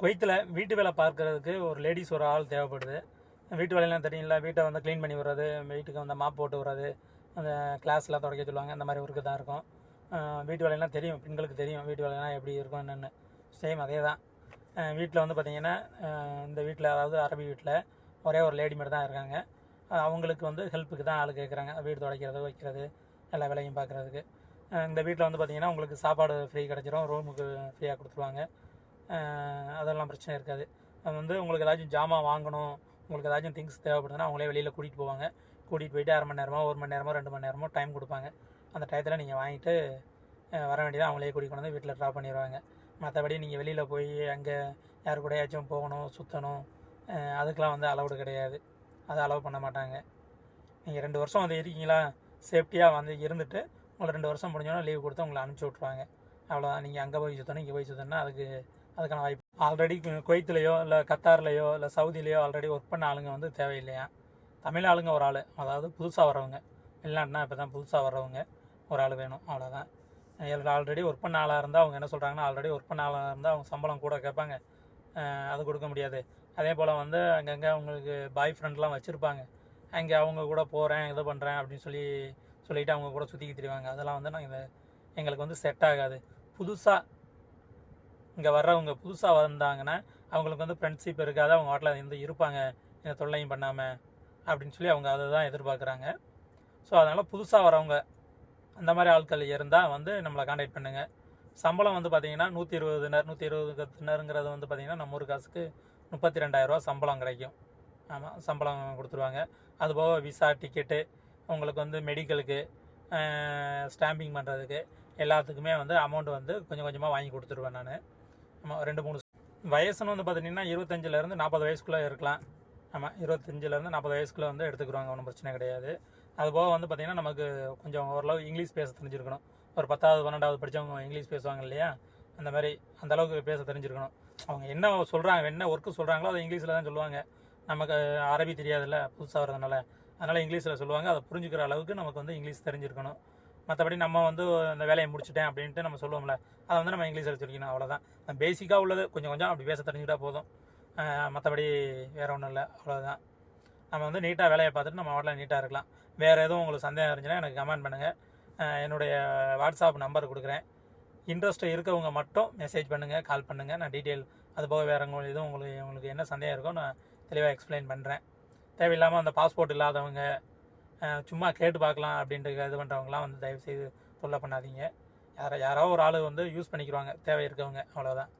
குவைத்தில் வீட்டு வேலை பார்க்குறதுக்கு ஒரு லேடிஸ் ஒரு ஆள் தேவைப்படுது. வீட்டு வேலையெல்லாம் தெரியுங்களா, வீட்டை வந்து க்ளீன் பண்ணி விடுறது, வீட்டுக்கு வந்து மாப் போட்டு விடுறது, அந்த கிளாஸ்லாம் துடைக்க சொல்லுவாங்க, அந்த மாதிரி ஒர்க்கு தான் இருக்கும். வீட்டு வேலையெல்லாம் தெரியும், பெண்களுக்கு தெரியும் வீட்டு வேலையெல்லாம் எப்படி இருக்கும் என்னென்னு. சேம் அதே தான். வீட்டில் வந்து பார்த்திங்கன்னா இந்த வீட்டில், அதாவது அரபி வீட்டில் ஒரே ஒரு லேடி மட்டும் தான் இருக்காங்க. அவங்களுக்கு வந்து ஹெல்ப்புக்கு தான் ஆள் கேட்குறாங்க, வீடு துடைக்கிறது, வைக்கிறது, எல்லா வேலையும் பார்க்குறதுக்கு. இந்த வீட்டில் வந்து பார்த்திங்கன்னா உங்களுக்கு சாப்பாடு ஃப்ரீ கிடச்சிரும், ரூமுக்கு ஃப்ரீயாக கொடுத்துருவாங்க. அதெல்லாம் பிரச்சனை இருக்காது. அது வந்து உங்களுக்கு ஏதாச்சும் ஜாமான் வாங்கணும், உங்களுக்கு ஏதாச்சும் திங்ஸ் தேவைப்படுதுன்னா அவங்களே வெளியில் கூட்டிகிட்டு போவாங்க. கூட்டிகிட்டு போயிட்டு 1/2 மணி நேரமோ 1 மணி நேரமோ 2 மணி நேரமோ டைம் கொடுப்பாங்க. அந்த டயத்தில் நீங்கள் வாங்கிட்டு வர வேண்டியதாக அவங்களே கூட்டிகிட்டு வந்து வீட்டில் ட்ராப் பண்ணிடுவாங்க. மற்றபடி நீங்கள் வெளியில் போய் அங்கே யார் கூடயாச்சும் போகணும், சுற்றணும், அதுக்கெலாம் வந்து அலவுடு கிடையாது. அதை அலோவ் பண்ண மாட்டாங்க. நீங்கள் 2 வருஷம் வந்து இருக்கீங்களா, சேஃப்டியாக வந்து இருந்துட்டு உங்களை 2 வருஷம் முடிஞ்சோன்னா லீவ் கொடுத்து உங்களை அனுப்பிச்சி விட்ருவாங்க. அவ்வளோதான். நீங்கள் அங்கே போய் சுற்றணும், இங்கே போய் சுற்றணுன்னா அதுக்கான வாய்ப்பு. ஆல்ரெடி குவைத்திலையோ இல்லை கத்தார்லையோ இல்லை சவுதியிலையோ ஆல்ரெடி ஒர்க் பண்ண ஆளுங்க வந்து தேவையில்லையா. தமிழ் ஆளுங்க ஒரு ஆள், அதாவது புதுசாக வர்றவங்க, வெளிநாட்டுனா இப்போ தான் புதுசாக வர்றவங்க ஒரு ஆள் வேணும், அவ்வளோதான். ஆல்ரெடி ஒர்க் பண்ண ஆளாக இருந்தால் அவங்க என்ன சொல்கிறாங்கன்னா, ஆல்ரெடி ஒர்க் பண்ண ஆளாக இருந்தால் அவங்க சம்பளம் கூட கேட்பாங்க, அது கொடுக்க முடியாது. அதே போல் வந்து அங்கங்கே அவங்களுக்கு பாய் ஃப்ரெண்ட்லாம் வச்சுருப்பாங்க, அங்கே அவங்க கூட போகிறேன், இது பண்ணுறேன் அப்படின்னு சொல்லிவிட்டு அவங்க கூட சுற்றிக்கிட்டு திரிவாங்க. அதெல்லாம் வந்து நாங்கள் எங்களுக்கு வந்து செட் ஆகாது. புதுசாக இங்கே வர்றவங்க புதுசாக வந்தாங்கன்னா அவங்களுக்கு வந்து ஃப்ரெண்ட்ஷிப் இருக்காது, அவங்க வாட்டில் இருந்து இருப்பாங்க, இந்த தொல்லையும் பண்ணாமல் அப்படின்னு சொல்லி அவங்க அதை தான் எதிர்பார்க்குறாங்க. ஸோ அதனால் புதுசாக வரவங்க அந்த மாதிரி ஆட்கள் இருந்தால் வந்து நம்மளை காண்டாக்ட் பண்ணுங்கள். சம்பளம் வந்து பார்த்திங்கன்னா 120 தினருங்கிறது வந்து பார்த்திங்கன்னா நம்ம ஊர் காசுக்கு 32,000 சம்பளம் கிடைக்கும். ஆமாம், சம்பளம் கொடுத்துருவாங்க. அதுபோக விசா, டிக்கெட்டு, உங்களுக்கு வந்து மெடிக்கலுக்கு, ஸ்டாம்பிங் பண்ணுறதுக்கு எல்லாத்துக்குமே வந்து அமௌண்ட் வந்து கொஞ்சம் கொஞ்சமாக வாங்கி கொடுத்துருவேன் நான். ஆமாம், 2-3 வயசுன்னு வந்து பார்த்திங்கன்னா 25லேருந்து 40 வயசுக்குள்ளே இருக்கலாம். ஆமாம், 25லேருந்து 40 வயசுக்குள்ளே வந்து எடுத்துக்குருவாங்க, ஒன்றும் பிரச்சனை கிடையாது. அதுபோக வந்து பார்த்திங்கன்னா நமக்கு கொஞ்சம் ஓரளவு இங்கிலீஷ் பேச தெரிஞ்சிருக்கணும். ஒரு 10வது 12வது படித்தவங்க இங்கிலீஷ் பேசுவாங்க இல்லையா, அந்த மாதிரி அந்தளவுக்கு பேச தெரிஞ்சிருக்கணும். அவங்க என்ன சொல்கிறாங்க, என்ன ஒர்க்கு சொல்கிறாங்களோ அதை இங்கிலீஷில் தான் சொல்லுவாங்க. நமக்கு அரபி தெரியாதுல்ல, புதுசாக வரதுனால, அதனால் இங்கிலீஷில் சொல்லுவாங்க. அதை புரிஞ்சுக்கிற அளவுக்கு நமக்கு வந்து இங்கிலீஷ் தெரிஞ்சிருக்கணும். மற்றபடி நம்ம வந்து இந்த வேலையை முடிச்சிட்டேன் அப்படின்ட்டு நம்ம சொல்லுவோம்ல, அதை வந்து நம்ம இங்கிலீஷில் சொல்லிக்கணும், அவ்வளோதான். பேசிக்காக உள்ளது கொஞ்சம் கொஞ்சம் அப்படி பேச தெரிஞ்சுக்கிட்டால் போதும். மற்றபடி வேறு ஒன்றும் இல்லை, அவ்வளோதான். நம்ம வந்து நீட்டாக வேலையை பார்த்துட்டு நம்ம வாட்டில் நீட்டாக இருக்கலாம். வேறு எதுவும் உங்களுக்கு சந்தேகம் இருந்துச்சுன்னா எனக்கு கமெண்ட் பண்ணுங்கள். என்னுடைய வாட்ஸ்அப் நம்பர் கொடுக்குறேன். இன்ட்ரெஸ்ட் இருக்கவங்க மட்டும் மெசேஜ் பண்ணுங்கள், கால் பண்ணுங்கள். நான் டீட்டெயில் அது போக வேறு எதுவும் உங்களுக்கு என்ன சந்தேகம் இருக்கோ நான் தெளிவாக எக்ஸ்பிளைன் பண்ணுறேன். தேவையில்லாமல் அந்த பாஸ்போர்ட் இல்லாதவங்க, சும்மா கேட்டு பார்க்கலாம் அப்படின்ட்டு இது பண்ணுறவங்களாம் வந்து தயவுசெய்து தொல்லை பண்ணாதீங்க. யாரோ ஒரு ஆள் வந்து யூஸ் பண்ணிக்கிறாங்க, தேவை இருக்கவங்க, அவ்வளோதான்.